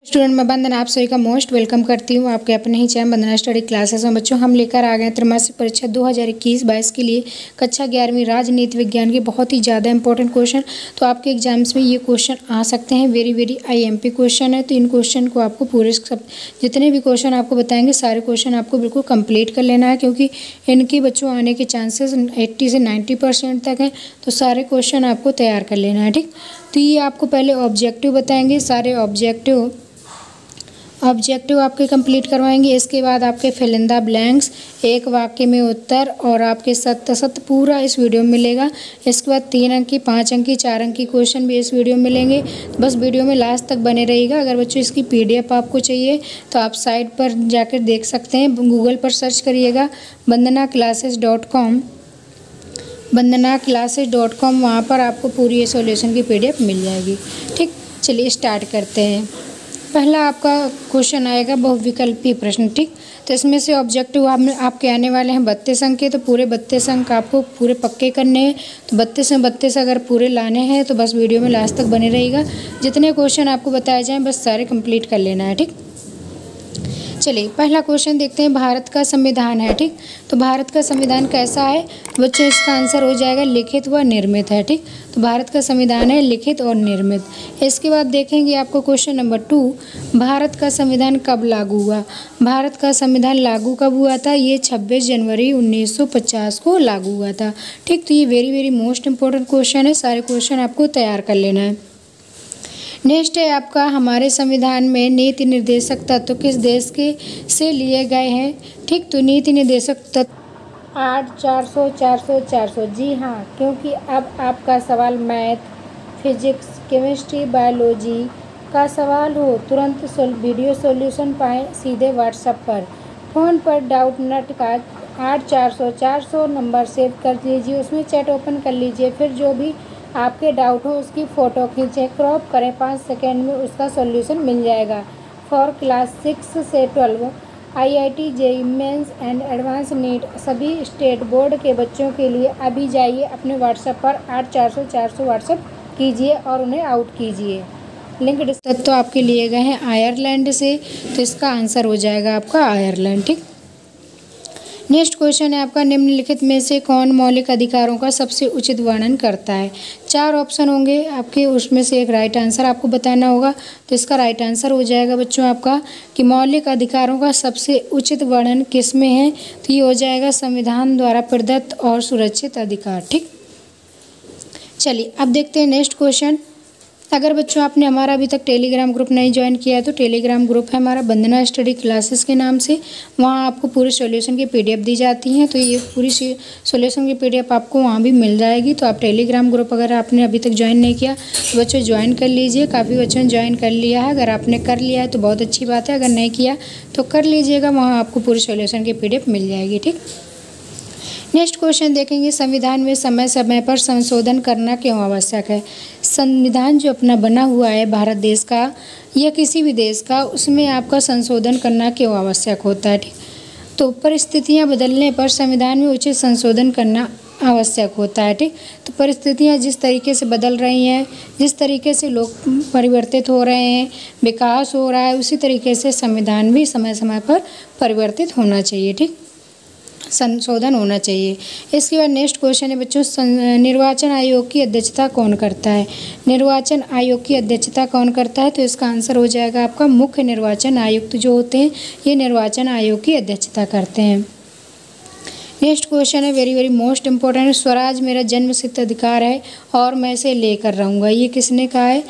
Student मैं वंदना आप सभी का मोस्ट वेलकम करती हूँ आपके अपने ही चैनल वंदना स्टडी क्लासेस में। बच्चों हम लेकर आ गए त्रैमासिक परीक्षा 2021-22 के लिए कक्षा 11वीं राजनीति विज्ञान के बहुत ही ज़्यादा इंपॉर्टेंट क्वेश्चन। तो आपके एग्जाम्स में ये क्वेश्चन आ सकते हैं, वेरी आईएमपी क्वेश्चन है। तो इन क्वेश्चन को आपको पूरे सब जितने भी क्वेश्चन आपको बताएंगे सारे क्वेश्चन आपको बिल्कुल कंप्लीट कर लेना है, क्योंकि इनके बच्चों आने के चांसेस 80 से 90% तक हैं। तो सारे क्वेश्चन आपको तैयार कर लेना है, ठीक। तो ये आपको पहले ऑब्जेक्टिव बताएंगे, सारे ऑब्जेक्टिव आपके कंप्लीट करवाएंगे। इसके बाद आपके फिल इन द ब्लैंक्स, एक वाक्य में उत्तर और आपके सत्य पूरा इस वीडियो में मिलेगा। इसके बाद 3 अंक की, 5 अंक की, 4 अंक की क्वेश्चन भी इस वीडियो में मिलेंगे। तो बस वीडियो में लास्ट तक बने रहिएगा। अगर बच्चों इसकी पीडीएफ आपको चाहिए तो आप साइट पर जाकर देख सकते हैं। गूगल पर सर्च करिएगा vandanaclasses.com, vandanaclasses.com, वहाँ पर आपको पूरी सॉल्यूशन की पीडीएफ मिल जाएगी, ठीक। चलिए स्टार्ट करते हैं। पहला आपका क्वेश्चन आएगा बहुविकल्पी प्रश्न, ठीक। तो इसमें से ऑब्जेक्टिव आपके आने वाले हैं 32 अंक के। तो पूरे 32 अंक आपको पूरे पक्के करने हैं। तो 32 में 32 अगर पूरे लाने हैं तो बस वीडियो में लास्ट तक बने रहिएगा। जितने क्वेश्चन आपको बताए जाएँ बस सारे कंप्लीट कर लेना है, ठीक। चलिए पहला क्वेश्चन देखते हैं। भारत का संविधान है, ठीक। तो भारत का संविधान कैसा है बच्चों? इसका आंसर हो जाएगा लिखित व निर्मित है, ठीक। तो भारत का संविधान है लिखित और निर्मित। इसके बाद देखेंगे आपको क्वेश्चन नंबर 2, भारत का संविधान कब लागू हुआ? भारत का संविधान लागू कब हुआ था? ये 26 जनवरी 1950 को लागू हुआ था, ठीक। तो ये वेरी मोस्ट इंपॉर्टेंट क्वेश्चन है। सारे क्वेश्चन आपको तैयार कर लेना है। नेक्स्ट है आपका, हमारे संविधान में नीति निर्देशक तत्व किस देश के से लिए गए हैं, ठीक। तो नीति निर्देशक तत्व 8, 400, 400, 400। जी हाँ, क्योंकि अब आपका सवाल मैथ, फिजिक्स, केमिस्ट्री, बायोलॉजी का सवाल हो तुरंत वीडियो सॉल्यूशन पाएँ सीधे व्हाट्सएप पर। फ़ोन पर डाउट नट का 8, 400, 400 नंबर सेव कर लीजिए, उसमें चैट ओपन कर लीजिए, फिर जो भी आपके डाउट हो उसकी फ़ोटो खींचें, क्रॉप करें, 5 सेकेंड में उसका सॉल्यूशन मिल जाएगा। फॉर क्लास 6 से 12 IIT, JEE mains and advance NEET सभी स्टेट बोर्ड के बच्चों के लिए अभी जाइए अपने व्हाट्सएप पर 8, 400, 400 व्हाट्सएप कीजिए और उन्हें आउट कीजिए। लिंक डिस्कस तो आपके लिए गए हैं आयरलैंड से, तो इसका आंसर हो जाएगा आपका आयरलैंड, ठीक। नेक्स्ट क्वेश्चन है आपका, निम्नलिखित में से कौन मौलिक अधिकारों का सबसे उचित वर्णन करता है? 4 ऑप्शन होंगे आपके, उसमें से एक राइट आंसर आपको बताना होगा। तो इसका राइट आंसर हो जाएगा बच्चों आपका कि मौलिक अधिकारों का सबसे उचित वर्णन किस में है? तो ये हो जाएगा संविधान द्वारा प्रदत्त और सुरक्षित अधिकार, ठीक। चलिए अब देखते हैं नेक्स्ट क्वेश्चन। अगर बच्चों आपने हमारा अभी तक टेलीग्राम ग्रुप नहीं ज्वाइन किया है तो टेलीग्राम ग्रुप है हमारा वंदना स्टडी क्लासेस के नाम से। वहाँ आपको पूरे सॉल्यूशन की पीडीएफ दी जाती हैं। तो ये पूरी सॉल्यूशन की पीडीएफ आपको वहाँ भी मिल जाएगी। तो आप टेलीग्राम ग्रुप अगर आपने अभी तक ज्वाइन नहीं किया तो बच्चों ज्वाइन कर लीजिए। काफ़ी बच्चों ने ज्वाइन कर लिया है। अगर आपने कर लिया है तो बहुत अच्छी बात है, अगर नहीं किया तो कर लीजिएगा। वहाँ आपको पूरी सॉल्यूशन की पीडीएफ मिल जाएगी, ठीक। नेक्स्ट क्वेश्चन देखेंगे, संविधान में समय समय पर संशोधन करना क्यों आवश्यक है? संविधान जो अपना बना हुआ है भारत देश का या किसी भी देश का, उसमें आपका संशोधन करना क्यों आवश्यक होता है, ठीक। तो परिस्थितियां बदलने पर संविधान में उचित संशोधन करना आवश्यक होता है, ठीक। तो परिस्थितियां जिस तरीके से बदल रही हैं, जिस तरीके से लोग परिवर्तित हो रहे हैं, विकास हो रहा है, उसी तरीके से संविधान भी समय समय पर परिवर्तित होना चाहिए, ठीक, संशोधन होना चाहिए। इसके बाद नेक्स्ट क्वेश्चन है बच्चों, निर्वाचन आयोग की अध्यक्षता कौन करता है? निर्वाचन आयोग की अध्यक्षता कौन करता है? तो इसका आंसर हो जाएगा आपका मुख्य निर्वाचन आयुक्त जो होते हैं ये निर्वाचन आयोग की अध्यक्षता करते हैं। नेक्स्ट क्वेश्चन है वेरी मोस्ट इंपॉर्टेंट, स्वराज मेरा जन्मसिद्ध अधिकार है और मैं इसे लेकर रहूँगा। ये किसने कहा है?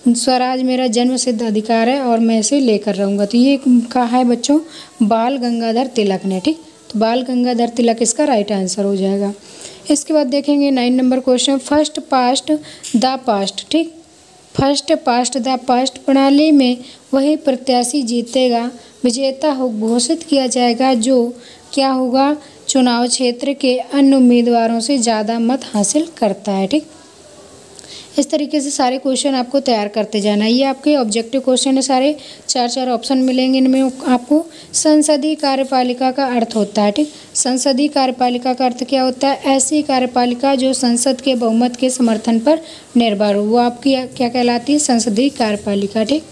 स्वराज मेरा जन्मसिद्ध अधिकार है और मैं इसे लेकर रहूँगा। तो ये कहा है बच्चों बाल गंगाधर तिलक ने, ठीक। तो बाल गंगाधर तिलक इसका राइट आंसर हो जाएगा। इसके बाद देखेंगे 9 number question, first past the past, ठीक। फर्स्ट पास्ट द पास्ट प्रणाली में वही प्रत्याशी जीतेगा, विजेता हो घोषित किया जाएगा जो क्या होगा? चुनाव क्षेत्र के अन्य उम्मीदवारों से ज़्यादा मत हासिल करता है, ठीक। इस तरीके से सारे क्वेश्चन आपको तैयार करते जाना है। ये आपके ऑब्जेक्टिव क्वेश्चन है सारे, 4 ऑप्शन मिलेंगे इनमें आपको। संसदीय कार्यपालिका का अर्थ होता है, ठीक। संसदीय कार्यपालिका का अर्थ क्या होता है? ऐसी कार्यपालिका जो संसद के बहुमत के समर्थन पर निर्भर हो, वो आपकी क्या कहलाती है? संसदीय कार्यपालिका, ठीक।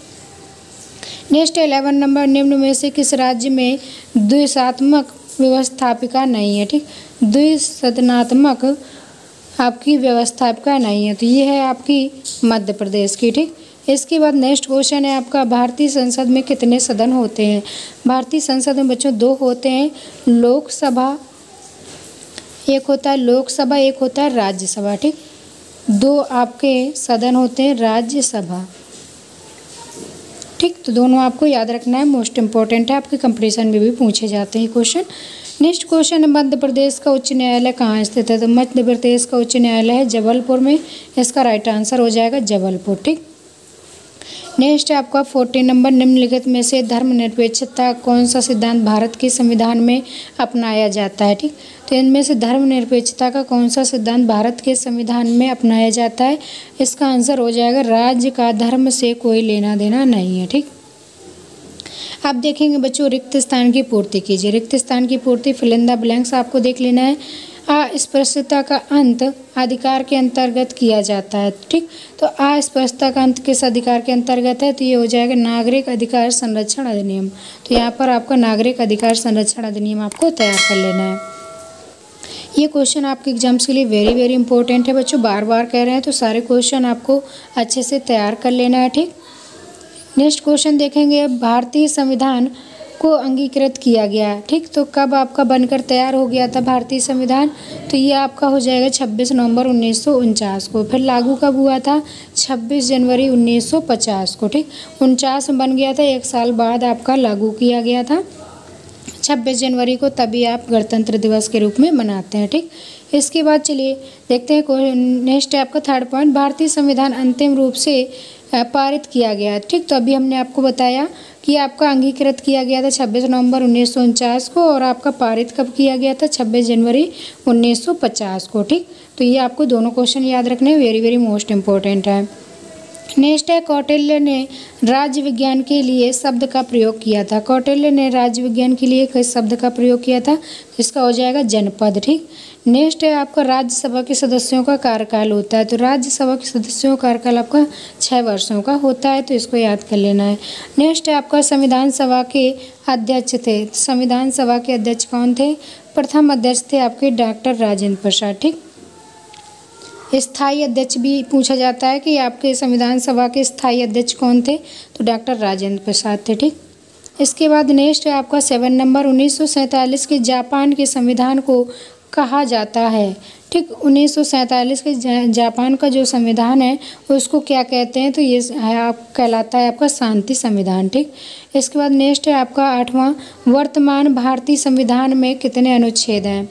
नेक्स्ट 11 नंबर, निम्न में से किस राज्य में द्विसदनात्मक व्यवस्थापिका नहीं है? ठीक, द्विसदनात्मक आपकी व्यवस्थापिका नहीं है, तो ये है आपकी मध्य प्रदेश की। ठीक, इसके बाद नेक्स्ट क्वेश्चन है आपका, भारतीय संसद में कितने सदन होते हैं? भारतीय संसद में बच्चों 2 होते हैं, लोकसभा, एक होता है लोकसभा, एक होता है राज्यसभा। ठीक, 2 आपके सदन होते हैं राज्यसभा। ठीक, तो दोनों आपको याद रखना है, मोस्ट इंपॉर्टेंट है, आपके कंपटीशन में भी पूछे जाते हैं क्वेश्चन। नेक्स्ट क्वेश्चन है, मध्य प्रदेश का उच्च न्यायालय कहाँ स्थित है? तो मध्य प्रदेश का उच्च न्यायालय है जबलपुर में, इसका राइट आंसर हो जाएगा जबलपुर। ठीक, नेक्स्ट है आपका 14 नंबर, निम्नलिखित में से धर्मनिरपेक्षता कौन सा सिद्धांत भारत के संविधान में अपनाया जाता है? ठीक, तो इनमें से धर्मनिरपेक्षता का कौन सा सिद्धांत भारत के संविधान में अपनाया जाता है? इसका आंसर हो जाएगा राज्य का धर्म से कोई लेना देना नहीं है। ठीक, आप देखेंगे बच्चों, रिक्त स्थान की पूर्ति कीजिए। रिक्त स्थान की पूर्ति फिल इन द ब्लैंक्स आपको देख लेना है। अस्पृश्यता का अंत अधिकार के अंतर्गत किया जाता है। ठीक, तो अस्पृश्यता का अंत किस अधिकार के अंतर्गत है? तो ये हो जाएगा नागरिक अधिकार संरक्षण अधिनियम। तो यहाँ पर आपका नागरिक अधिकार संरक्षण अधिनियम आपको तैयार कर लेना है। ये क्वेश्चन आपके एग्जाम्स के लिए वेरी वेरी इंपॉर्टेंट है बच्चों, बार बार कह रहे हैं, तो सारे क्वेश्चन आपको अच्छे से तैयार कर लेना है। ठीक, नेक्स्ट क्वेश्चन देखेंगे, भारतीय संविधान को अंगीकृत किया गया। ठीक, तो कब आपका बनकर तैयार हो गया था भारतीय संविधान? तो ये आपका हो जाएगा 26 नवंबर 1949 को। फिर लागू कब हुआ था? 26 जनवरी 1950 को। ठीक, 49 में बन गया था, 1 साल बाद आपका लागू किया गया था 26 जनवरी को, तभी आप गणतंत्र दिवस के रूप में मनाते हैं। ठीक, इसके बाद चलिए देखते हैं नेक्स्ट है आपका 3rd पॉइंट, भारतीय संविधान अंतिम रूप से पारित किया गया। ठीक, तो अभी हमने आपको बताया कि आपका अंगीकृत किया गया था 26 नवंबर 1949 को, और आपका पारित कब किया गया था? 26 जनवरी 1950 को। ठीक, तो ये आपको दोनों क्वेश्चन याद रखने, वेरी वेरी मोस्ट इंपॉर्टेंट है। नेक्स्ट है, कौटिल्य ने राज्य विज्ञान के लिए शब्द का प्रयोग किया था। कौटिल्य ने राज्य विज्ञान के लिए किस शब्द का प्रयोग किया था? इसका हो जाएगा जनपद। ठीक, नेक्स्ट है आपका, राज्यसभा के सदस्यों का कार्यकाल होता है। तो राज्यसभा के सदस्यों का कार्यकाल आपका 6 वर्षों का होता है, तो इसको याद कर लेना है। नेक्स्ट है आपका, संविधान सभा के अध्यक्ष थे। संविधान सभा के अध्यक्ष कौन थे? प्रथम अध्यक्ष थे आपके डॉक्टर राजेंद्र प्रसाद। ठीक, स्थायी अध्यक्ष भी पूछा जाता है कि आपके संविधान सभा के स्थायी अध्यक्ष कौन थे? तो डॉक्टर राजेंद्र प्रसाद थे। ठीक, इसके बाद नेक्स्ट है आपका 7 नंबर, 1947 के जापान के संविधान को कहा जाता है। ठीक, 1947 के जापान का जो संविधान है उसको क्या कहते हैं? तो ये आप कहलाता है आपका शांति संविधान। ठीक, इसके बाद नेक्स्ट है आपका 8वां, वर्तमान भारतीय संविधान में कितने अनुच्छेद हैं?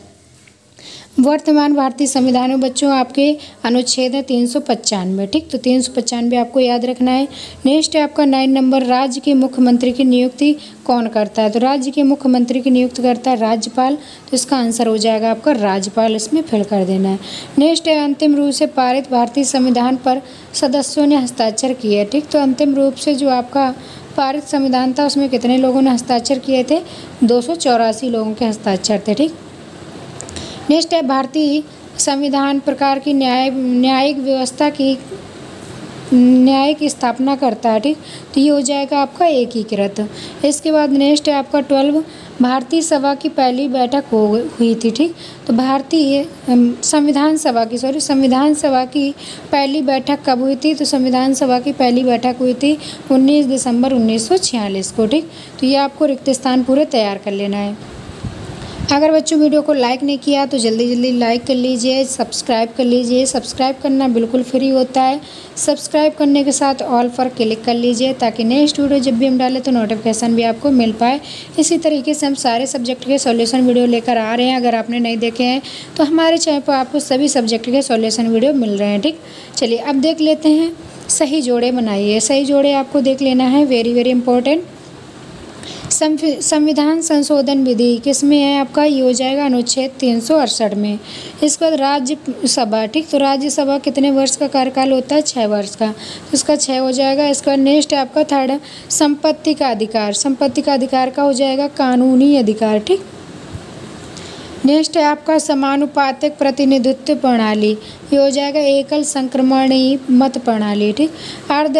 वर्तमान भारतीय संविधान में बच्चों आपके अनुच्छेद है 395। ठीक, तो 395 आपको याद रखना है। नेक्स्ट है आपका 9 नंबर, राज्य के मुख्यमंत्री की नियुक्ति कौन करता है? तो राज्य के मुख्यमंत्री की नियुक्ति करता है राज्यपाल, तो इसका आंसर हो जाएगा आपका राज्यपाल, इसमें फिल कर देना है। नेक्स्ट है, अंतिम रूप से पारित भारतीय संविधान पर सदस्यों ने हस्ताक्षर किए। ठीक, तो अंतिम रूप से जो आपका पारित संविधान था उसमें कितने लोगों ने हस्ताक्षर किए थे? 284 लोगों के हस्ताक्षर थे। ठीक, नेक्स्ट है, भारतीय संविधान प्रकार की न्यायिक व्यवस्था की न्यायिक स्थापना करता है। ठीक, तो ये हो जाएगा आपका एकीकृत। इसके बाद नेक्स्ट है आपका 12, भारतीय सभा की पहली बैठक हुई थी। ठीक, तो भारतीय संविधान सभा की पहली बैठक कब हुई थी? तो संविधान सभा की पहली बैठक हुई थी 19 दिसंबर 1946 को। ठीक, तो ये आपको रिक्त स्थान पूरे तैयार कर लेना है। अगर बच्चों वीडियो को लाइक नहीं किया तो जल्दी जल्दी लाइक कर लीजिए, सब्सक्राइब कर लीजिए। सब्सक्राइब करना बिल्कुल फ्री होता है। सब्सक्राइब करने के साथ ऑल पर क्लिक कर लीजिए ताकि नेक्स्ट वीडियो जब भी हम डालें तो नोटिफिकेशन भी आपको मिल पाए। इसी तरीके से हम सारे सब्जेक्ट के सॉल्यूशन वीडियो लेकर आ रहे हैं। अगर आपने नहीं देखे हैं तो हमारे चैनल पर आपको सभी सब्जेक्ट के सॉल्यूशन वीडियो मिल रहे हैं। ठीक, चलिए अब देख लेते हैं, सही जोड़े बनाइए। सही जोड़े आपको देख लेना है, वेरी वेरी इंपॉर्टेंट। संविधान संशोधन विधि किस में है आपका? ये हो जाएगा अनुच्छेद 368 में। इसके बाद राज्यसभा। ठीक, तो राज्यसभा कितने वर्ष का कार्यकाल होता है? 6 वर्ष का, तो इसका 6 हो जाएगा। इसका नेक्स्ट है आपका 3rd, संपत्ति का अधिकार। संपत्ति का अधिकार का हो जाएगा कानूनी अधिकार। ठीक, नेक्स्ट है आपका समानुपातिक प्रतिनिधित्व प्रणाली। ये हो जाएगा एकल संक्रमणीय मत प्रणाली। ठीक, अर्ध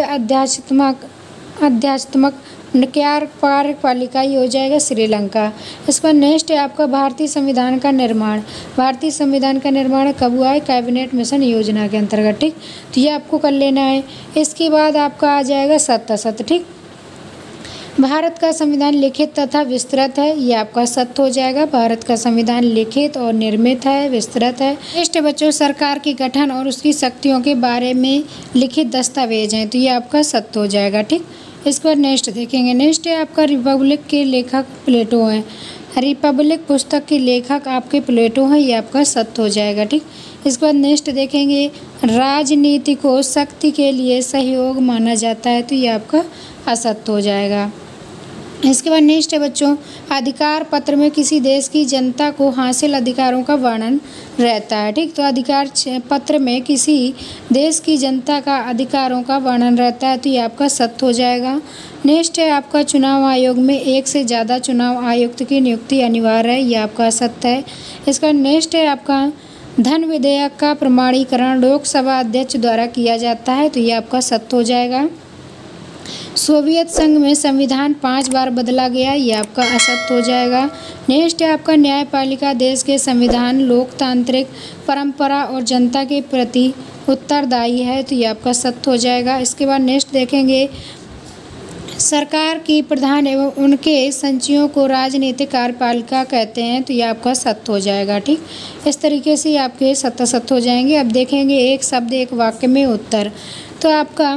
अध्यात्मक कार्यपालिका, ये हो जाएगा श्रीलंका। इसके बाद नेक्स्ट है आपका भारतीय संविधान का निर्माण। भारतीय संविधान का निर्माण कब हुआ है? कैबिनेट मिशन योजना के अंतर्गत, ठीक। तो ये आपको कर लेना है। इसके बाद आपका आ जाएगा सत्य, ठीक। भारत का संविधान लिखित तथा विस्तृत है, ये आपका सत्य हो जाएगा। भारत का संविधान लिखित और निर्मित है, विस्तृत है। नेक्स्ट बच्चों, सरकार के गठन और उसकी शक्तियों के बारे में लिखित दस्तावेज हैं, तो ये आपका सत्य हो जाएगा, ठीक। इसके बाद नेक्स्ट देखेंगे। नेक्स्ट है आपका रिपब्लिक के लेखक प्लेटो हैं। रिपब्लिक पुस्तक के लेखक आपके प्लेटो हैं, ये आपका सत्य हो जाएगा, ठीक। इसके बाद नेक्स्ट देखेंगे, राजनीति को शक्ति के लिए सहयोग माना जाता है, तो ये आपका असत्य हो जाएगा। इसके बाद नेक्स्ट है बच्चों, अधिकार पत्र में किसी देश की जनता को हासिल अधिकारों का वर्णन रहता है, ठीक। तो अधिकार पत्र में किसी देश की जनता का अधिकारों का वर्णन रहता है, तो ये आपका सत्य हो जाएगा। नेक्स्ट है आपका, चुनाव आयोग में एक से ज़्यादा चुनाव आयुक्त की नियुक्ति अनिवार्य है, ये आपका सत्य है। इसका नेक्स्ट है आपका, धन विधेयक का प्रमाणीकरण लोकसभा अध्यक्ष द्वारा किया जाता है, तो ये आपका सत्य हो जाएगा। सोवियत संघ में संविधान 5 बार बदला गया, ये आपका असत्य हो जाएगा। नेक्स्ट है आपका, न्यायपालिका देश के संविधान, लोकतांत्रिक परंपरा और जनता के प्रति उत्तरदायी है, तो ये आपका सत्य हो जाएगा। इसके बाद नेक्स्ट देखेंगे, सरकार की प्रधान एवं उनके संचिवों को राजनीतिक कार्यपालिका कहते हैं, तो ये आपका सत्य हो जाएगा, ठीक। इस तरीके से आपके सत्य हो जाएंगे। अब देखेंगे एक शब्द एक वाक्य में उत्तर। तो आपका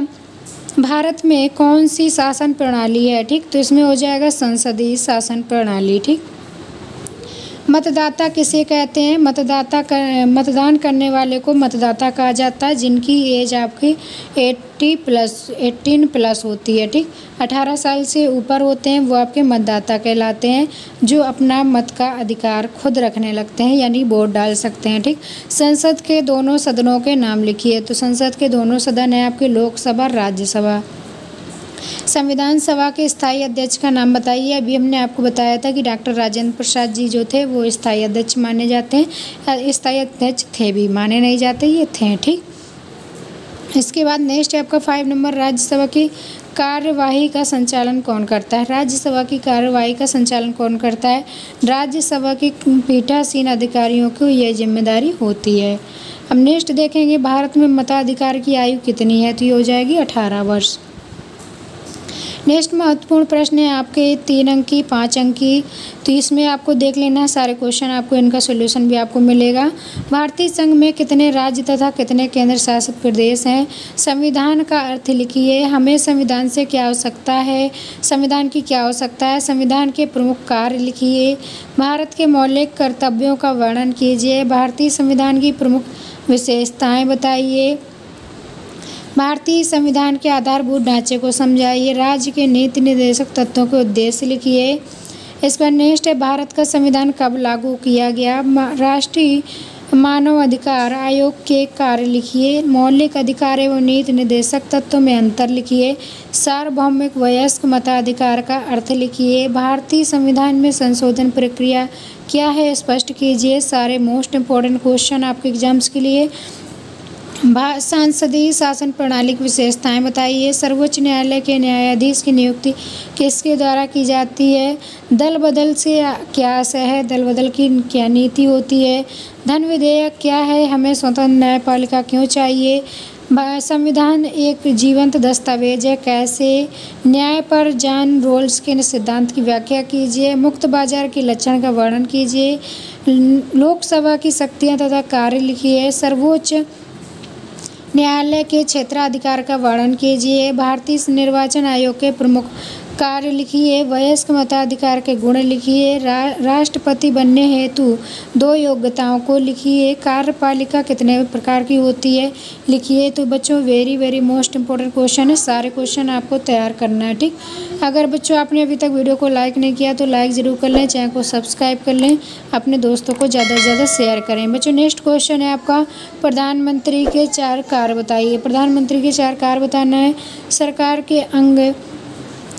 भारत में कौन सी शासन प्रणाली है, ठीक। तो इसमें हो जाएगा संसदीय शासन प्रणाली, ठीक। मतदाता किसे कहते हैं? मतदान करने वाले को मतदाता कहा जाता है जिनकी एज आपकी 18 प्लस होती है, ठीक। 18 साल से ऊपर होते हैं वो आपके मतदाता कहलाते हैं, जो अपना मत का अधिकार खुद रखने लगते हैं, यानी वोट डाल सकते हैं, ठीक। संसद के दोनों सदनों के नाम लिखिए। तो संसद के दोनों सदन हैं आपके लोकसभा, राज्यसभा। संविधान सभा के स्थायी अध्यक्ष का नाम बताइए। अभी हमने आपको बताया था कि डॉक्टर राजेंद्र प्रसाद जी जो थे वो स्थायी अध्यक्ष माने जाते हैं। स्थायी अध्यक्ष थे भी, माने नहीं जाते, ये थे, ठीक। इसके बाद नेक्स्ट है आपका 5 नंबर, राज्यसभा की कार्यवाही का संचालन कौन करता है? राज्यसभा की कार्यवाही का संचालन कौन करता है? राज्यसभा के पीठासीन अधिकारियों को यह जिम्मेदारी होती है। अब नेक्स्ट देखेंगे, भारत में मताधिकार की आयु कितनी है? तो ये हो जाएगी 18 वर्ष। नेक्स्ट महत्वपूर्ण प्रश्न है आपके 3 अंक की, 5 अंक की। तो इसमें आपको देख लेना है सारे क्वेश्चन, आपको इनका सॉल्यूशन भी आपको मिलेगा। भारतीय संघ में कितने राज्य तथा कितने केंद्र शासित प्रदेश हैं? संविधान का अर्थ लिखिए। हमें संविधान से क्या आवश्यकता है? संविधान की क्या आवश्यकता है? संविधान के प्रमुख कार्य लिखिए। भारत के मौलिक कर्तव्यों का वर्णन कीजिए। भारतीय संविधान की प्रमुख विशेषताएँ बताइए। भारतीय संविधान के आधारभूत ढांचे को समझाइए। राज्य के नीति निर्देशक तत्वों के उद्देश्य लिखिए। इस पर नेक्स्ट है, भारत का संविधान कब लागू किया गया? राष्ट्रीय मानव अधिकार आयोग के कार्य लिखिए। मौलिक अधिकार एवं नीति निर्देशक तत्वों में अंतर लिखिए। सार्वभौमिक वयस्क मताधिकार का अर्थ लिखिए। भारतीय संविधान में संशोधन प्रक्रिया क्या है, स्पष्ट कीजिए। सारे मोस्ट इम्पोर्टेंट क्वेश्चन आपके एग्जाम्स के लिए। संसदीय शासन प्रणाली की विशेषताएं बताइए। सर्वोच्च न्यायालय के न्यायाधीश की नियुक्ति किसके द्वारा की जाती है? दल बदल से क्या आशय है? दल बदल की क्या नीति होती है? धन विधेयक क्या है? हमें स्वतंत्र न्यायपालिका क्यों चाहिए? संविधान एक जीवंत दस्तावेज है, कैसे? न्याय पर जॉन रोल्स के सिद्धांत की व्याख्या कीजिए। मुक्त बाजार के लक्षण का वर्णन कीजिए। लोकसभा की शक्तियाँ तथा कार्य लिखिए। सर्वोच्च न्यायालय के क्षेत्राधिकार का वर्णन कीजिए। भारतीय निर्वाचन आयोग के प्रमुख कार्य लिखिए। वयस्क मताधिकार के गुण लिखिए। राष्ट्रपति बनने हेतु 2 योग्यताओं को लिखिए। कार्यपालिका कितने प्रकार की होती है लिखिए। तो बच्चों वेरी मोस्ट इम्पोर्टेंट क्वेश्चन है, सारे क्वेश्चन आपको तैयार करना है, ठीक। अगर बच्चों आपने अभी तक वीडियो को लाइक नहीं किया तो लाइक ज़रूर कर लें, चैनल को सब्सक्राइब कर लें, अपने दोस्तों को ज़्यादा से ज़्यादा शेयर करें। बच्चों नेक्स्ट क्वेश्चन है आपका, प्रधानमंत्री के 4 कार्य बताइए। प्रधानमंत्री के 4 कार्य बताना है। सरकार के अंग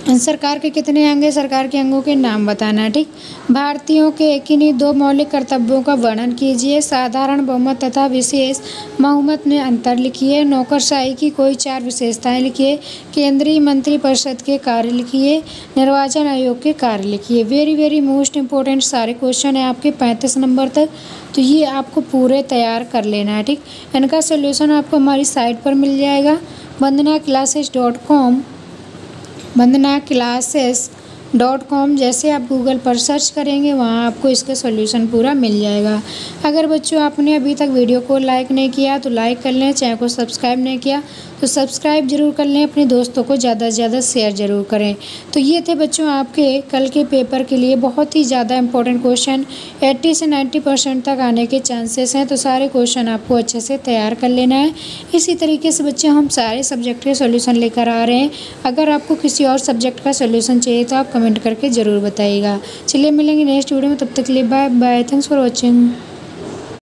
सरकार के कितने अंग हैं? सरकार के अंगों के नाम बताना है। ठीक। भारतीयों के किन्हीं 2 मौलिक कर्तव्यों का वर्णन कीजिए। साधारण बहुमत तथा विशेष बहुमत में अंतर लिखिए। नौकरशाही की कोई 4 विशेषताएं लिखिए। केंद्रीय मंत्रिपरिषद के कार्य लिखिए। निर्वाचन आयोग के कार्य लिखिए। वेरी वेरी मोस्ट इम्पोर्टेंट सारे क्वेश्चन है आपके 35 नंबर तक, तो ये आपको पूरे तैयार कर लेना है। ठीक। इनका सोल्यूशन आपको हमारी साइट पर मिल जाएगा वंदनाclasses.com। जैसे आप गूगल पर सर्च करेंगे वहाँ आपको इसका सॉल्यूशन पूरा मिल जाएगा। अगर बच्चों आपने अभी तक वीडियो को लाइक नहीं किया तो लाइक कर लें, चैनल को सब्सक्राइब नहीं किया तो सब्सक्राइब जरूर कर लें, अपने दोस्तों को ज़्यादा से ज़्यादा शेयर ज़रूर करें। तो ये थे बच्चों आपके कल के पेपर के लिए बहुत ही ज़्यादा इंपॉर्टेंट क्वेश्चन, 80 से 90% तक आने के चांसेस हैं, तो सारे क्वेश्चन आपको अच्छे से तैयार कर लेना है। इसी तरीके से बच्चे हम सारे सब्जेक्ट के सॉल्यूशन लेकर आ रहे हैं। अगर आपको किसी और सब्जेक्ट का सॉल्यूशन चाहिए तो आप कमेंट करके ज़रूर बताइएगा। चलिए मिलेंगे नेक्स्ट वीडियो में, तब तक के लिए bye bye. Thanks for watching.